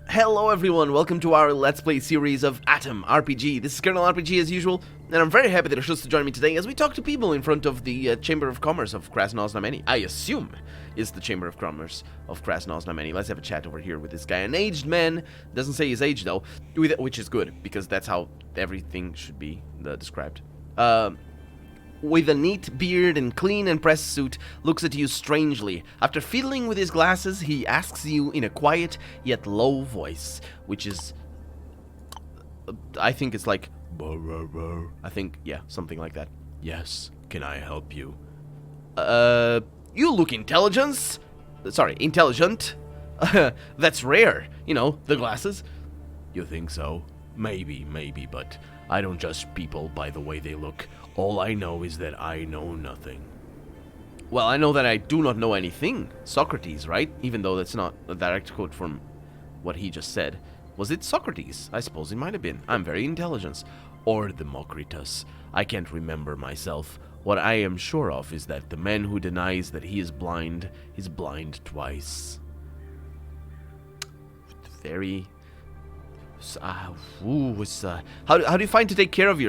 Hello everyone, welcome to our Let's Play series of A.T.O.M RPG. This is Colonel RPG as usual, and I'm very happy that you're chosen to join me today as we talk to people in front of the Chamber of Commerce of Krasnoznameni. I assume is the Chamber of Commerce of Krasnoznameni. Let's have a chat over here with this guy. An aged man, doesn't say his age though, which is good, because that's how everything should be described. With a neat beard and clean and pressed suit, looks at you strangely. After fiddling with his glasses, he asks you in a quiet yet low voice, which is, I think it's like, I think, yeah, something like that. Yes, can I help you? You look intelligent. That's rare, you know, the glasses. You think so? Maybe, but I don't judge people by the way they look. All I know is that I know nothing. Well, I know that I do not know anything. Socrates, right? Even though that's not a direct quote from what he just said. Was it Socrates? I suppose it might have been. I'm very intelligent. Or Democritus. I can't remember myself. What I am sure of is that the man who denies that he is blind twice. Very... how do you find to take care of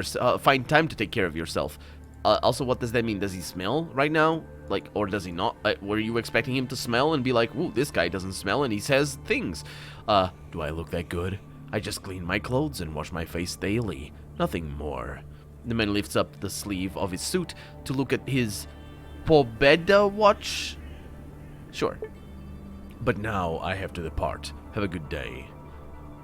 find time to take care of yourself? Also, what does that mean? Does he smell right now? Like, or does he not? Were you expecting him to smell and be like, ooh, this guy doesn't smell and he says things? Do I look that good? I just clean my clothes and wash my face daily. Nothing more. The man lifts up the sleeve of his suit to look at his Pobeda watch. Sure. But now I have to depart. Have a good day.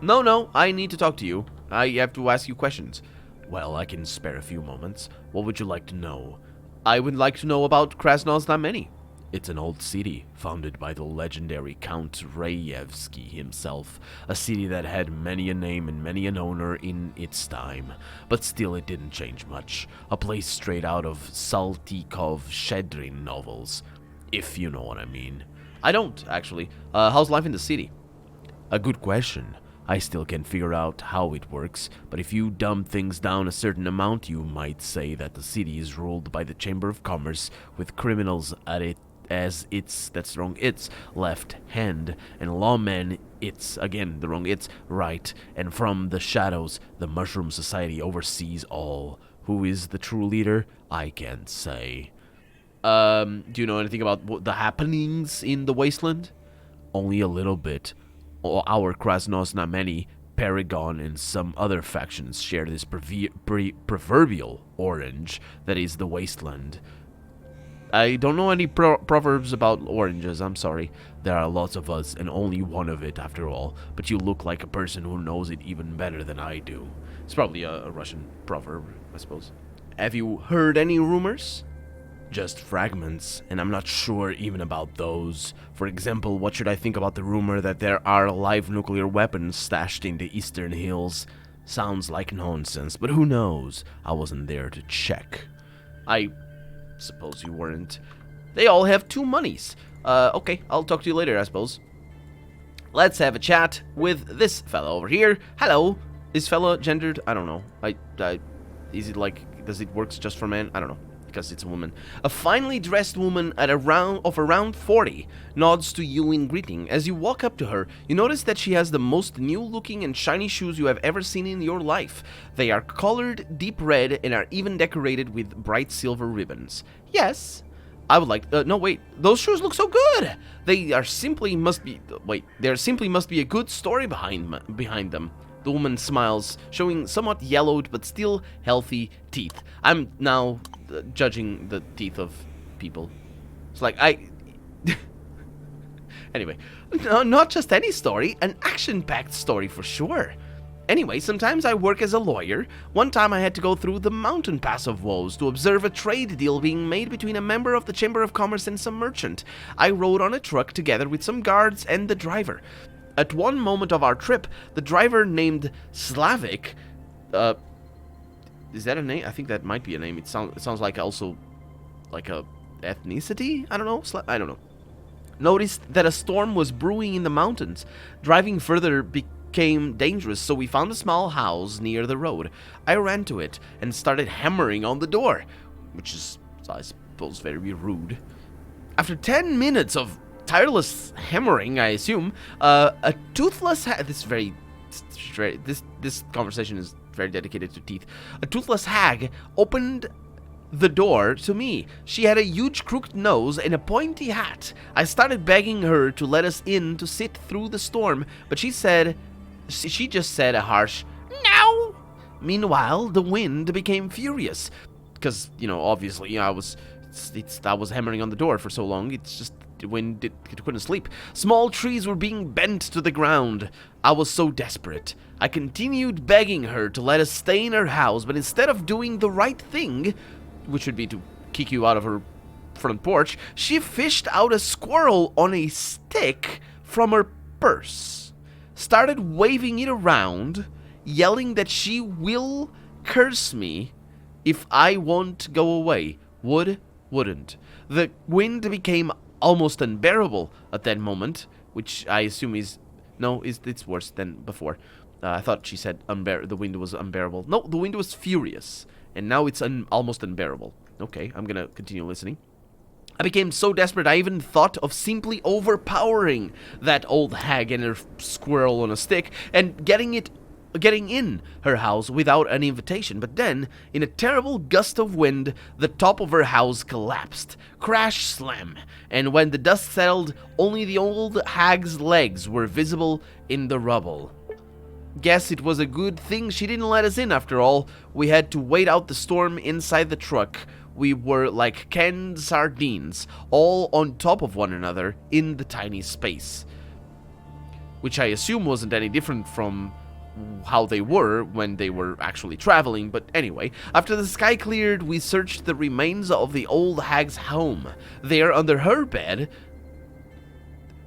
No, I need to talk to you. I have to ask you questions. Well, I can spare a few moments. What would you like to know? I would like to know about Krasnoznameni. It's an old city, founded by the legendary Count Rayevsky himself. A city that had many a name and many an owner in its time. But still it didn't change much. A place straight out of Saltykov-Shchedrin novels. If you know what I mean. I don't, actually. How's life in the city? A good question. I still can't figure out how it works, but if you dumb things down a certain amount, you might say that the city is ruled by the Chamber of Commerce, with criminals at it as its left hand, and lawmen its right, and from the shadows, the Mushroom Society oversees all. Who is the true leader? I can't say. Do you know anything about the happenings in the wasteland? Only a little bit. Our Krasnoznameni, Paragon, and some other factions share this proverbial orange that is the wasteland. I don't know any proverbs about oranges, I'm sorry. There are lots of us, and only one of it after all, but you look like a person who knows it even better than I do. It's probably a Russian proverb, I suppose. Have you heard any rumors? Just fragments, and I'm not sure even about those. For example, what should I think about the rumor that there are live nuclear weapons stashed in the eastern hills? Sounds like nonsense, but who knows? I wasn't there to check. I suppose you weren't. They all have two monies. Okay, I'll talk to you later, I suppose. Let's have a chat with this fella over here. Hello. Is fella gendered? I don't know. Is it like, does it work just for men? I don't know. Because it's a woman. A finely dressed woman around 40 nods to you in greeting. As you walk up to her, you notice that she has the most new-looking and shiny shoes you have ever seen in your life. They are colored deep red and are even decorated with bright silver ribbons. Yes, I would like. No, wait. Those shoes look so good. There simply must be a good story behind them. The woman smiles, showing somewhat yellowed but still healthy teeth. I'm now judging the teeth of people. It's like, Anyway, no, not just any story, an action-packed story for sure. Anyway, sometimes I work as a lawyer. One time I had to go through the mountain pass of woes to observe a trade deal being made between a member of the Chamber of Commerce and some merchant. I rode on a truck together with some guards and the driver. At one moment of our trip, the driver named Slavik, is that a name? I think that might be a name. It sounds like also like a ethnicity? I don't know. I don't know. Noticed that a storm was brewing in the mountains. Driving further became dangerous, so we found a small house near the road. I ran to it and started hammering on the door, which is, I suppose, very rude. After 10 minutes of tireless hammering, I assume, a toothless this conversation is very dedicated to teeth. A toothless hag opened the door to me. She had a huge crooked nose and a pointy hat. I started begging her to let us in to sit through the storm, but she just said a harsh no. Meanwhile, the wind became furious because, obviously I was hammering on the door for so long. It's just the wind, it couldn't sleep. Small trees were being bent to the ground. I was so desperate. I continued begging her to let us stay in her house, but instead of doing the right thing, which would be to kick you out of her front porch, she fished out a squirrel on a stick from her purse, started waving it around, yelling that she will curse me if I won't go away. Wouldn't. The wind became almost unbearable at that moment, which I assume it's worse than before. I thought she said the wind was unbearable. No, the wind was furious, and now it's almost unbearable. Okay, I'm gonna continue listening. I became so desperate I even thought of simply overpowering that old hag and her squirrel on a stick and getting in her house without an invitation. But then, in a terrible gust of wind, the top of her house collapsed. Crash slam. And when the dust settled, only the old hag's legs were visible in the rubble. Guess it was a good thing she didn't let us in after all. We had to wait out the storm inside the truck. We were like canned sardines, all on top of one another in the tiny space. Which I assume wasn't any different from how they were when they were actually traveling, but anyway, after the sky cleared, we searched the remains of the old hag's home. There, under her bed,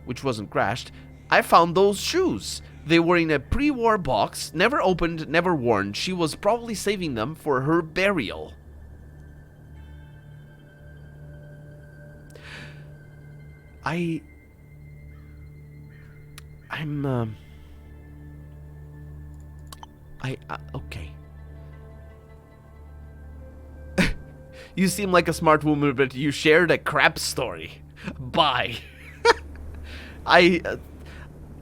which wasn't crashed, I found those shoes. They were in a pre-war box, never opened, never worn. She was probably saving them for her burial. Okay. You seem like a smart woman, but you shared a crap story. Bye.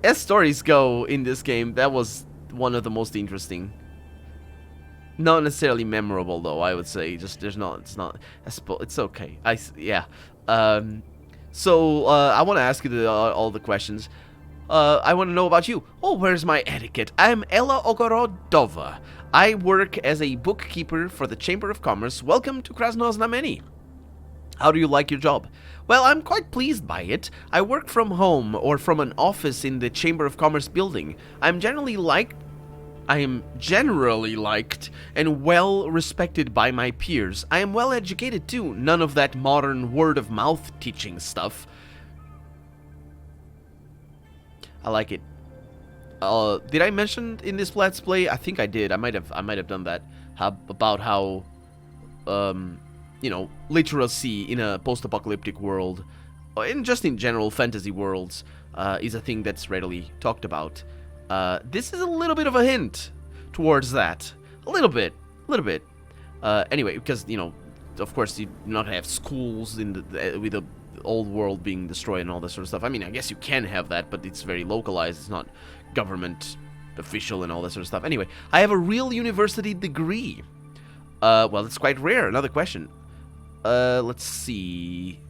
As stories go in this game, that was one of the most interesting. Not necessarily memorable, though, I would say. Just, it's okay. So, I want to ask you all the questions. I want to know about you. Oh, where's my etiquette? I'm Ella Ogorodova. I work as a bookkeeper for the Chamber of Commerce. Welcome to Krasnoznameni. How do you like your job? Well, I'm quite pleased by it. I work from home or from an office in the Chamber of Commerce building. I am generally liked and well respected by my peers. I am well educated too. None of that modern word-of-mouth teaching stuff. I like it. Did I mention in this Let's Play? I think I did. I might have done that. About how, literacy in a post-apocalyptic world, and just in general fantasy worlds, is a thing that's readily talked about. This is a little bit of a hint towards that. A little bit. Anyway, because, of course, you're not gonna have schools with the old world being destroyed and all this sort of stuff. I mean, I guess you can have that, but it's very localized. It's not government official and all that sort of stuff. Anyway, I have a real university degree. Well, it's quite rare. Another question. Let's see.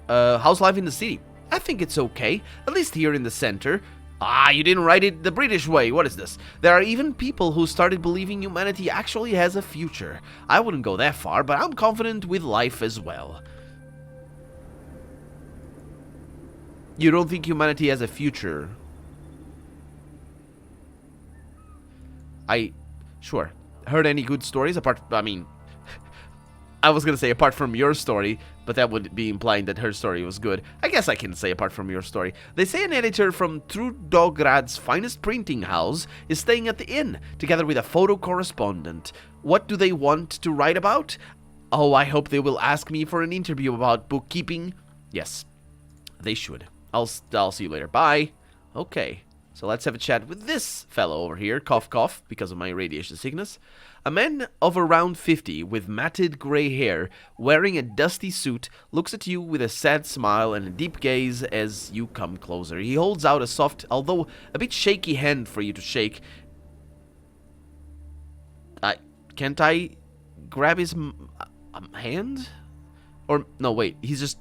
How's life in the city? I think it's okay, at least here in the center. Ah, you didn't write it the British way. What is this? There are even people who started believing humanity actually has a future. I wouldn't go that far, but I'm confident with life as well. You don't think humanity has a future? Sure. Heard any good stories apart, I was gonna say apart from your story, but that would be implying that her story was good. I guess I can say apart from your story. They say an editor from Trudograd's finest printing house is staying at the inn, together with a photo correspondent. What do they want to write about? Oh, I hope they will ask me for an interview about bookkeeping. Yes, they should. I'll see you later. Bye. Okay. So let's have a chat with this fellow over here. Cough, cough, because of my radiation sickness. A man of around 50 with matted gray hair, wearing a dusty suit, looks at you with a sad smile and a deep gaze as you come closer. He holds out a soft, although a bit shaky hand for you to shake. Can't I grab his hand? Or, no, wait, he's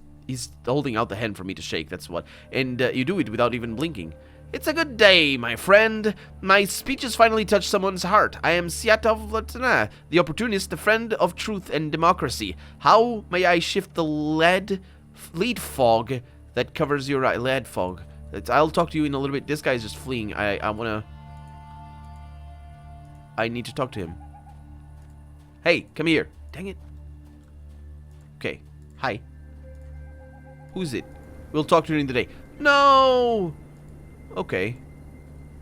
holding out the hand for me to shake, that's what. And you do it without even blinking. It's a good day, my friend. My speech has finally touched someone's heart. I am A.T.O.M, the opportunist, the friend of truth and democracy. How may I shift the lead fog that covers your eye? Lead fog. I'll talk to you in a little bit. This guy's just fleeing. I need to talk to him. Hey, come here. Dang it. Okay. Hi. Who's it? We'll talk during the day. No! Okay.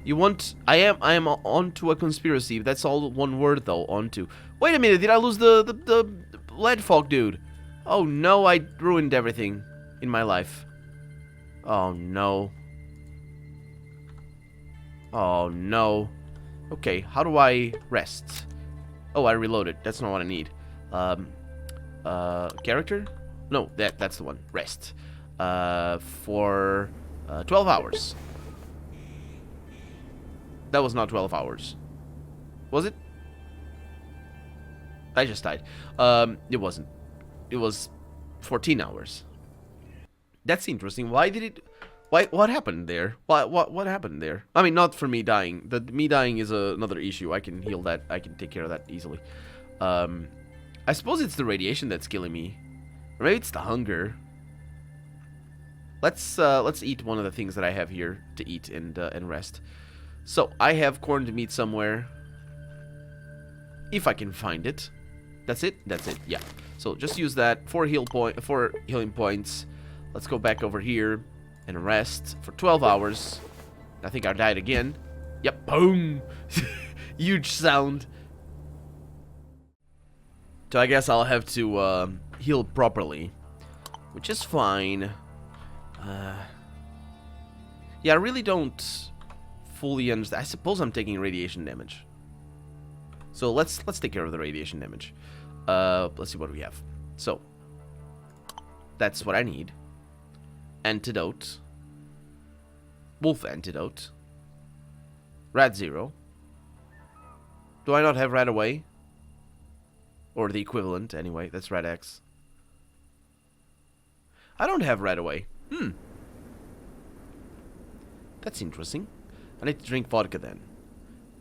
You want... I am onto a conspiracy. That's all one word, though. Onto. Wait a minute. Did I lose the lead fog dude? Oh, no. I ruined everything in my life. Oh, no. Oh, no. Okay. How do I rest? Oh, I reloaded. That's not what I need. Character? No, that's the one. Rest. For 12 hours. That was not 12 hours. Was it? I just died. It wasn't. It was 14 hours. That's interesting. Why did it... What happened there? What happened there? I mean, not for me dying. Me dying is another issue. I can heal that. I can take care of that easily. I suppose it's the radiation that's killing me. Or maybe it's the hunger. Let's eat one of the things that I have here to eat and rest. So, I have corned meat somewhere. If I can find it. That's it? That's it, yeah. So, just use that. 4 healing points. Let's go back over here and rest for 12 hours. I think I died again. Yep, boom! Huge sound. So, I guess I'll have to heal properly. Which is fine. Yeah, I really don't fully understand. I suppose I'm taking radiation damage. So let's take care of the radiation damage. Let's see what we have. So that's what I need. Antidote. Wolf antidote. Rat 0. Do I not have Rat away? Or the equivalent, anyway. That's Rat X. I don't have Rat away. That's interesting. I need to drink vodka then.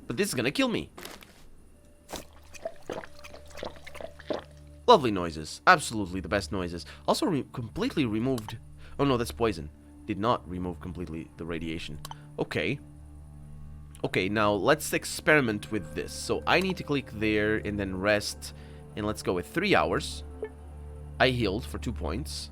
But this is gonna kill me. Lovely noises. Absolutely the best noises. Also completely removed... Oh no, that's poison. Did not remove completely the radiation. Okay. Okay, now let's experiment with this. So I need to click there and then rest. And let's go with 3 hours. I healed for 2 points.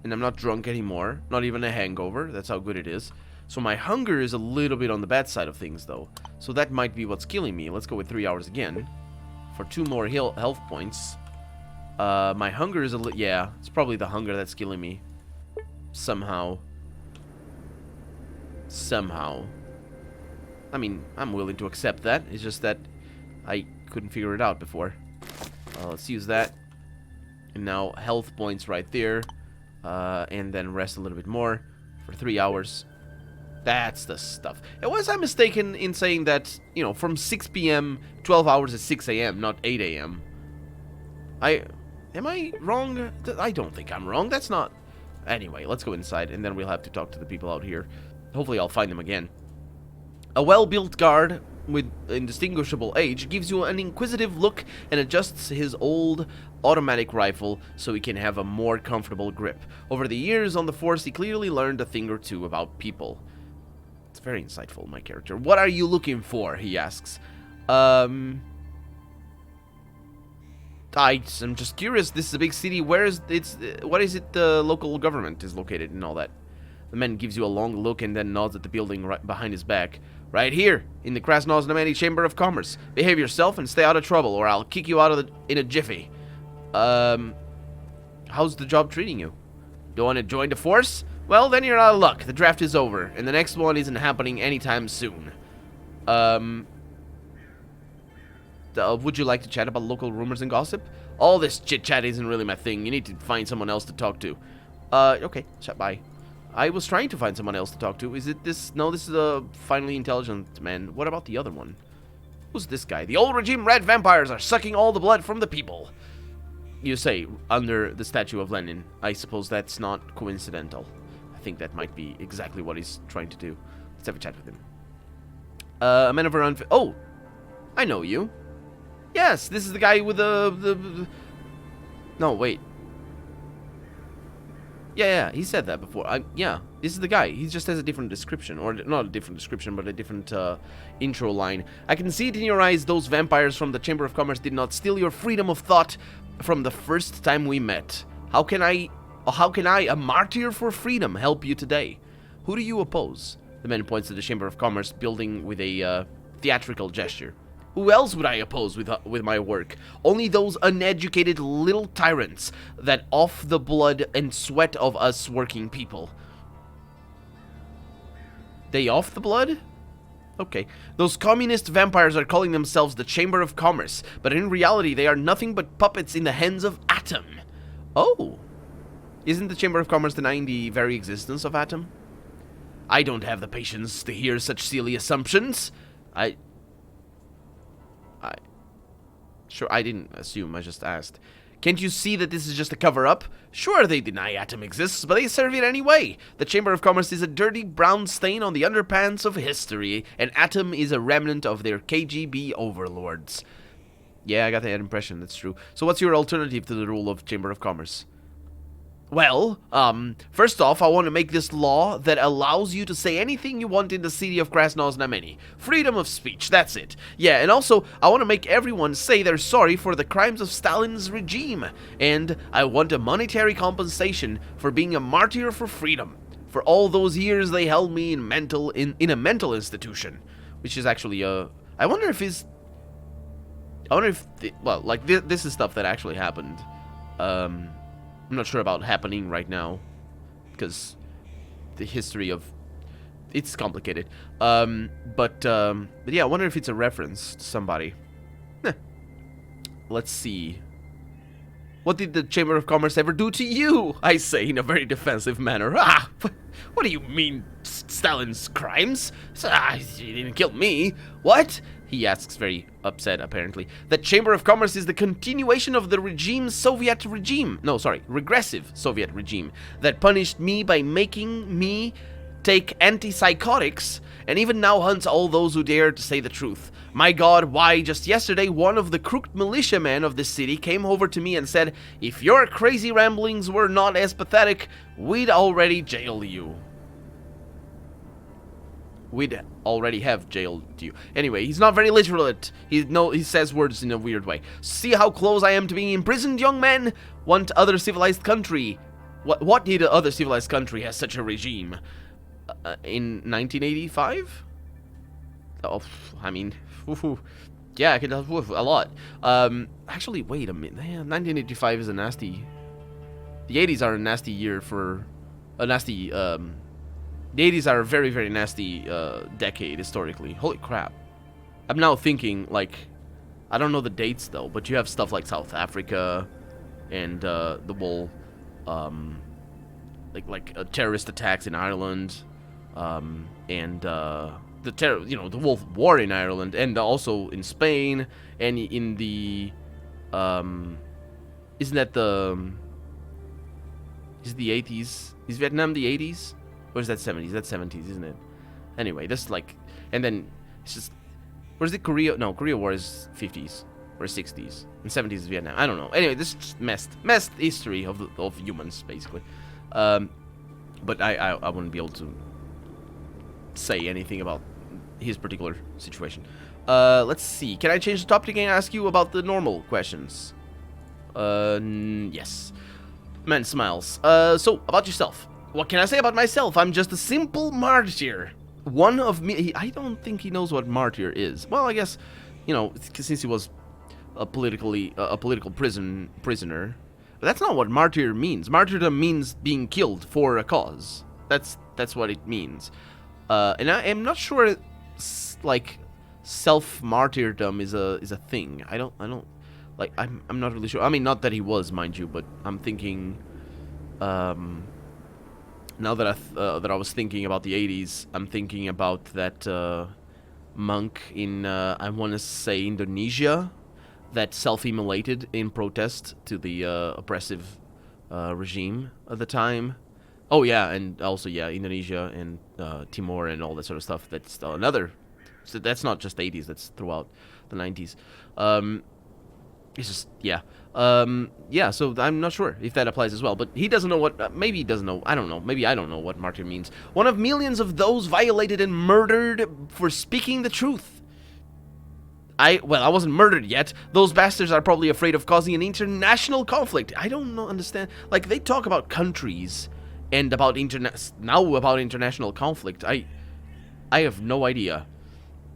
And I'm not drunk anymore. Not even a hangover. That's how good it is. So my hunger is a little bit on the bad side of things, though. So that might be what's killing me. Let's go with 3 hours again. For 2 more health points. My hunger is a little... Yeah, it's probably the hunger that's killing me. Somehow. Somehow. I mean, I'm willing to accept that. It's just that I couldn't figure it out before. Let's use that. And now health points right there. And then rest a little bit more for 3 hours. That's the stuff. Was I mistaken in saying that, you know, from 6 p.m., 12 hours is 6 a.m., not 8 a.m.? Am I wrong? I don't think I'm wrong. That's not... Anyway, let's go inside, and then we'll have to talk to the people out here. Hopefully I'll find them again. A well-built guard with indistinguishable age gives you an inquisitive look and adjusts his old automatic rifle so he can have a more comfortable grip. Over the years on the force, he clearly learned a thing or two about people. It's very insightful, my character. What are you looking for? He asks. I'm just curious. This is a big city. What is it the local government is located and all that? The man gives you a long look and then nods at the building right behind his back. Right here, in the Krasnoznameni Chamber of Commerce. Behave yourself and stay out of trouble, or I'll kick you out in a jiffy. How's the job treating you? Do you want to join the force? Well, then you're out of luck. The draft is over, and the next one isn't happening anytime soon. Would you like to chat about local rumors and gossip? All this chit-chat isn't really my thing. You need to find someone else to talk to. Okay, chat, bye. I was trying to find someone else to talk to. Is it this? No, this is a finally intelligent man. What about the other one? Who's this guy? The old regime red vampires are sucking all the blood from the people. You say, under the statue of Lenin. I suppose that's not coincidental. I think that might be exactly what he's trying to do. Let's have a chat with him. A man of around... Oh! I know you. Yes, this is the guy with the... No, wait. Yeah, he said that before. Yeah, this is the guy. He just has a different description. Or not a different description, but a different intro line. I can see it in your eyes. Those vampires from the Chamber of Commerce did not steal your freedom of thought from the first time we met. How can I, a martyr for freedom, help you today? Who do you oppose? The man points to the Chamber of Commerce building with a theatrical gesture. Who else would I oppose with my work? Only those uneducated little tyrants that off the blood and sweat of us working people. They off the blood? Okay. Those communist vampires are calling themselves the Chamber of Commerce, but in reality they are nothing but puppets in the hands of A.T.O.M. Oh. Isn't the Chamber of Commerce denying the very existence of A.T.O.M? I don't have the patience to hear such silly assumptions. Sure, I didn't assume, I just asked. Can't you see that this is just a cover-up? Sure, they deny A.T.O.M exists, but they serve it anyway. The Chamber of Commerce is a dirty brown stain on the underpants of history, and A.T.O.M is a remnant of their KGB overlords. Yeah, I got that impression, that's true. So what's your alternative to the rule of Chamber of Commerce? Well, first off, I want to make this law that allows you to say anything you want in the city of Krasnoznameni. Freedom of speech, that's it. Yeah, and also, I want to make everyone say they're sorry for the crimes of Stalin's regime. And I want a monetary compensation for being a martyr for freedom. For all those years they held me in a mental institution. Which is actually, I wonder if this is stuff that actually happened. I'm not sure about happening right now, because the history of it's complicated. But yeah, I wonder if it's a reference to somebody. Let's see. What did the Chamber of Commerce ever do to you? I say in a very defensive manner. Ah, what do you mean, Stalin's crimes? He didn't kill me. What? He asks, very upset, apparently. The Chamber of Commerce is the continuation of the regressive Soviet regime that punished me by making me take antipsychotics, and even now hunts all those who dare to say the truth. My God, why, just yesterday, one of the crooked militiamen of this city came over to me and said, if your crazy ramblings were not as pathetic, we'd already jail you. We'd already have jailed you. Anyway, he's not very literate. He says words in a weird way. See how close I am to being imprisoned, young man? What other civilized country? What did other civilized country has such a regime? In 1985? Oh, I mean, yeah, I could a lot. Actually, wait a minute. 1985 is a nasty. The 80s are a nasty year for a nasty. The 80s are a very, very nasty decade historically. Holy crap! I'm now thinking like, I don't know the dates though, but you have stuff like South Africa, and the whole terrorist attacks in Ireland, and the Wolf War in Ireland, and also in Spain, and in the isn't that the is the 80s? Is Vietnam the 80s? Or is that 70s? That's 70s, isn't it? Anyway, this like, and then it's just, where's the Korea? No, Korea War is 50s or 60s, and 70s is Vietnam. I don't know. Anyway, this is just messed history of humans basically. But I wouldn't be able to say anything about his particular situation. Let's see. Can I change the topic and ask you about the normal questions? Yes. Man smiles. So about yourself. What can I say about myself? I'm just a simple martyr. One of me. I don't think he knows what martyr is. Well, I guess, since he was a political prisoner. But that's not what martyr means. Martyrdom means being killed for a cause. That's what it means. And I am not sure, like, self-martyrdom is a thing. I don't like, I'm not really sure. I mean, not that he was, mind you, but I'm thinking, now that I was thinking about the 80s, I'm thinking about that monk in I want to say Indonesia, that self-immolated in protest to the oppressive regime at the time. Oh yeah, and also yeah, Indonesia and Timor and all that sort of stuff. That's another. So that's not just the 80s. That's throughout the 90s. It's just yeah, yeah. So I'm not sure if that applies as well. But he doesn't know what. Maybe he doesn't know. I don't know. Maybe I don't know what martyr means. One of millions of those violated and murdered for speaking the truth. I wasn't murdered yet. Those bastards are probably afraid of causing an international conflict. I don't understand. Like, they talk about countries and about international conflict. I have no idea.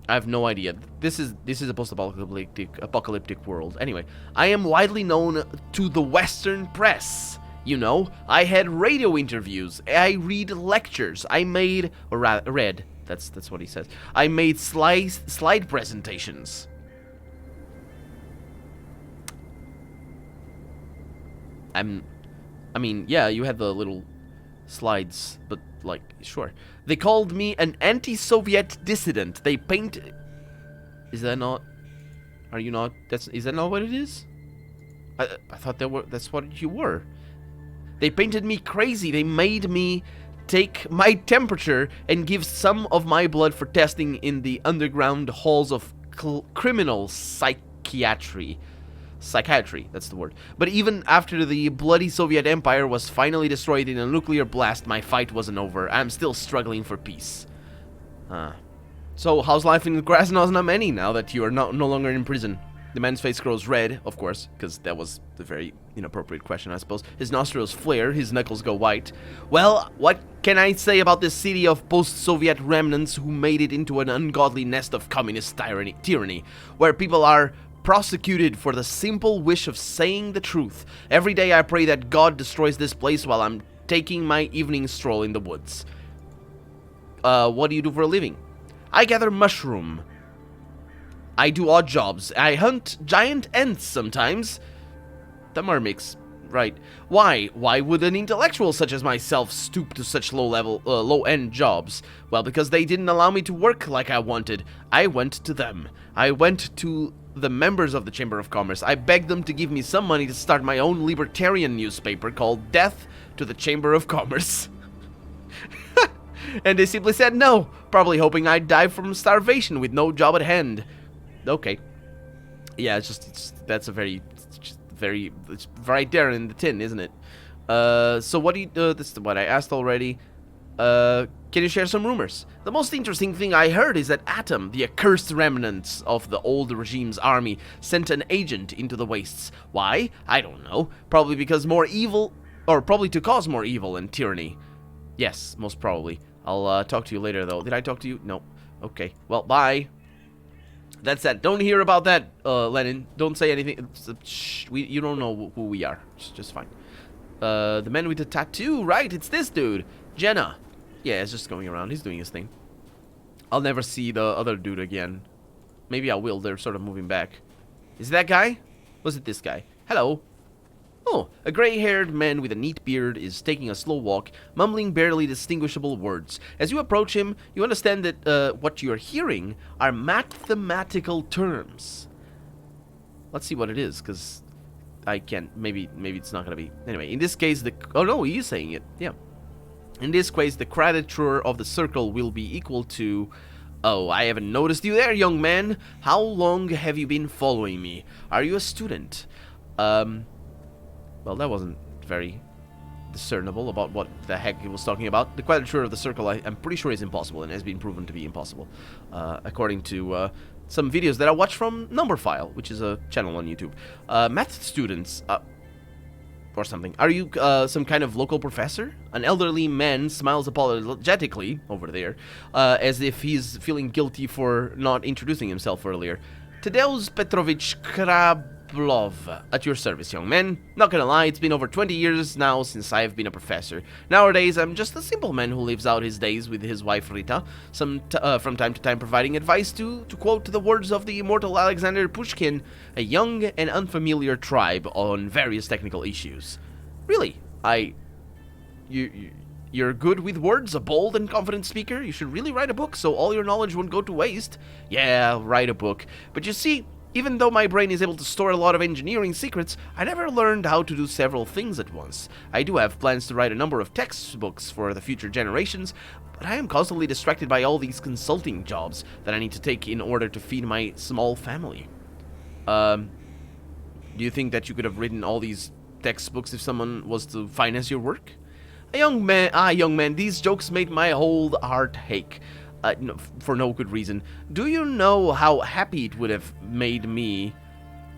I have no idea. This is a post-apocalyptic world. Anyway, I am widely known to the Western press. You know, I had radio interviews. I read lectures. I made read. That's what he says. I made slide presentations. I mean, yeah, you had the little slides, but like, sure. They called me an anti-Soviet dissident. They painted. Is that not? Are you not? Is that not what it is? I thought that's what you were. They painted me crazy. They made me take my temperature and give some of my blood for testing in the underground halls of criminal psychiatry, that's the word. But even after the bloody Soviet Empire was finally destroyed in a nuclear blast, my fight wasn't over. I'm still struggling for peace. So how's life in Krasnozna Many now that you are no longer in prison? The man's face grows red, of course, because that was the very inappropriate question, I suppose. His nostrils flare, his knuckles go white. Well, what can I say about this city of post-Soviet remnants who made it into an ungodly nest of communist tyranny, where people are prosecuted for the simple wish of saying the truth. Every day I pray that God destroys this place while I'm taking my evening stroll in the woods. What do you do for a living? I gather mushroom. I do odd jobs. I hunt giant ants sometimes. The myrmix, right. Why would an intellectual such as myself stoop to such low-end jobs? Well, because they didn't allow me to work like I wanted. I went to them. I went to the members of the Chamber of Commerce. I begged them to give me some money to start my own libertarian newspaper called Death to the Chamber of Commerce. And they simply said no, probably hoping I'd die from starvation with no job at hand. Okay. Yeah, it's right there in the tin, isn't it? So what do you, this is what I asked already. Can you share some rumors? The most interesting thing I heard is that A.T.O.M, the accursed remnants of the old regime's army, sent an agent into the wastes. Why? I don't know. Probably because more evil, or probably to cause more evil and tyranny. Yes, most probably. I'll talk to you later, though. Did I talk to you? No. Okay. Well, bye. That's that. Don't hear about that, Lenin. Don't say anything. Shh. You don't know who we are. It's just fine. The man with the tattoo, right? It's this dude. Jenna. Yeah, it's just going around. He's doing his thing. I'll never see the other dude again. Maybe I will. They're sort of moving back. Is it that guy? Was it this guy? Hello. Oh, a gray-haired man with a neat beard is taking a slow walk, mumbling barely distinguishable words. As you approach him, you understand that what you're hearing are mathematical terms. Let's see what it is, because I can't. Maybe it's not going to be. Anyway, in this case, oh no, he is saying it. Yeah. In this case, the quadrature of the circle will be equal to... Oh, I haven't noticed you there, young man. How long have you been following me? Are you a student? Well, that wasn't very discernible about what the heck he was talking about. The quadrature of the circle, I'm pretty sure, is impossible and has been proven to be impossible, according to some videos that I watched from Numberphile, which is a channel on YouTube. Math students, or something. Are you some kind of local professor? An elderly man smiles apologetically over there, as if he's feeling guilty for not introducing himself earlier. Tadeusz Petrovich Plov, at your service, young man. Not gonna lie, it's been over 20 years now since I've been a professor. Nowadays, I'm just a simple man who lives out his days with his wife Rita, from time to time providing advice to quote the words of the immortal Alexander Pushkin, a young and unfamiliar tribe on various technical issues. Really, you're good with words, a bold and confident speaker. You should really write a book so all your knowledge won't go to waste. Yeah, write a book. But you see, even though my brain is able to store a lot of engineering secrets, I never learned how to do several things at once. I do have plans to write a number of textbooks for the future generations, but I am constantly distracted by all these consulting jobs that I need to take in order to feed my small family. Do you think that you could have written all these textbooks if someone was to finance your work? Young man, these jokes made my whole heart ache. No, for no good reason. Do you know how happy it would have made me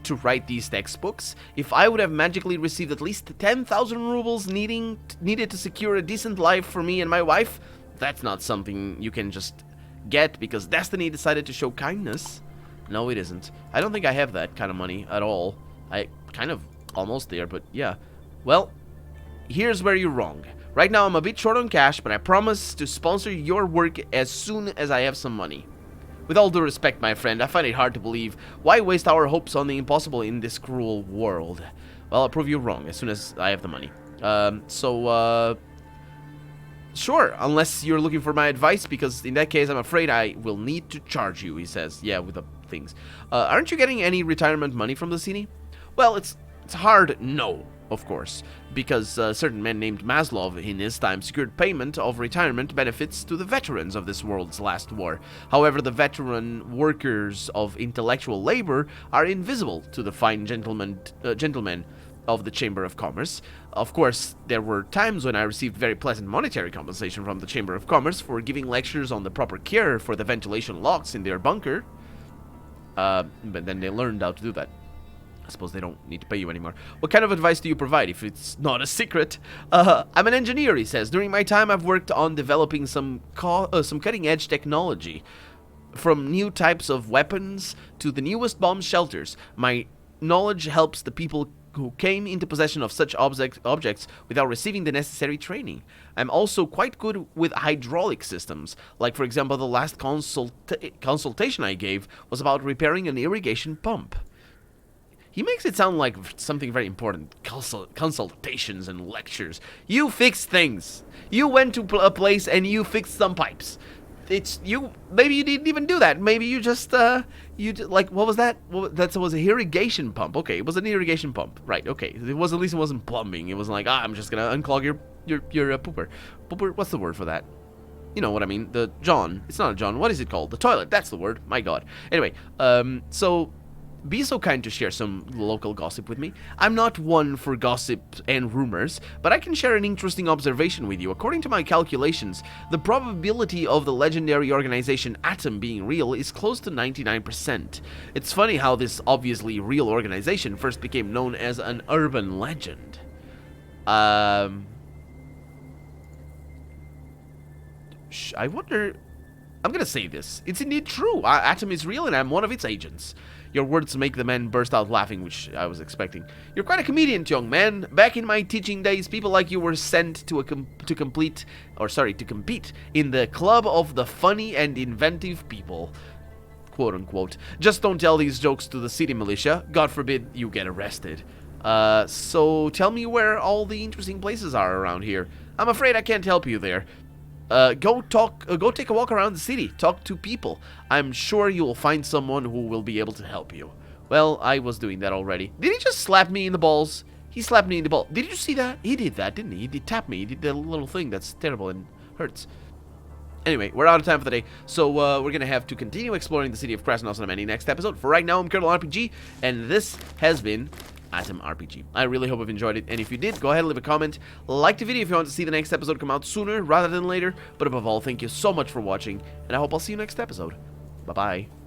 to write these textbooks if I would have magically received at least 10,000 rubles needed to secure a decent life for me and my wife? That's not something you can just get because destiny decided to show kindness. No, it isn't. I don't think I have that kind of money at all. I kind of almost there, but yeah. Well, here's where you're wrong. Right now, I'm a bit short on cash, but I promise to sponsor your work as soon as I have some money. With all due respect, my friend, I find it hard to believe. Why waste our hopes on the impossible in this cruel world? Well, I'll prove you wrong as soon as I have the money. Sure, unless you're looking for my advice, because in that case, I'm afraid I will need to charge you, he says. Yeah, with the things. Aren't you getting any retirement money from the city? Well, it's hard, no. Of course, because a certain man named Maslov in his time secured payment of retirement benefits to the veterans of this world's last war. However, the veteran workers of intellectual labor are invisible to the fine gentlemen of the Chamber of Commerce. Of course, there were times when I received very pleasant monetary compensation from the Chamber of Commerce for giving lectures on the proper care for the ventilation locks in their bunker. But then they learned how to do that. I suppose they don't need to pay you anymore. What kind of advice do you provide if it's not a secret? I'm an engineer, he says. During my time, I've worked on developing some cutting-edge technology. From new types of weapons to the newest bomb shelters. My knowledge helps the people who came into possession of such objects without receiving the necessary training. I'm also quite good with hydraulic systems. Like, for example, the last consultation I gave was about repairing an irrigation pump. He makes it sound like something very important. Consultations and lectures. You fix things. You went to a place and you fixed some pipes. Maybe you didn't even do that. Maybe you just, like, what was that? That was an irrigation pump. Okay, it was an irrigation pump. Right, okay. At least it wasn't plumbing. It wasn't like, I'm just gonna unclog your pooper. Pooper, what's the word for that? You know what I mean. The John. It's not a John. What is it called? The toilet. That's the word. My God. Anyway, so be so kind to share some local gossip with me. I'm not one for gossip and rumors, but I can share an interesting observation with you. According to my calculations, the probability of the legendary organization A.T.O.M being real is close to 99%. It's funny how this obviously real organization first became known as an urban legend. I wonder... I'm gonna say this. It's indeed true. A.T.O.M is real and I'm one of its agents. Your words make the man burst out laughing, which I was expecting. You're quite a comedian, young man. Back in my teaching days, people like you were sent to compete in the club of the funny and inventive people, quote unquote. Just don't tell these jokes to the city militia. God forbid you get arrested. So tell me where all the interesting places are around here. I'm afraid I can't help you there. Go take a walk around the city. Talk to people. I'm sure you will find someone who will be able to help you. Well, I was doing that already. Did he just slap me in the balls? He slapped me in the ball. Did you see that? He did that, didn't he? He tapped me. He did that little thing that's terrible and hurts. Anyway, we're out of time for the day, so we're gonna have to continue exploring the city of Krasnosnamenny next episode. For right now, I'm Colonel RPG, and this has been A.T.O.M RPG. I really hope you've enjoyed it, and if you did, go ahead and leave a comment. Like the video if you want to see the next episode come out sooner rather than later. But above all, thank you so much for watching, and I hope I'll see you next episode. Bye-bye.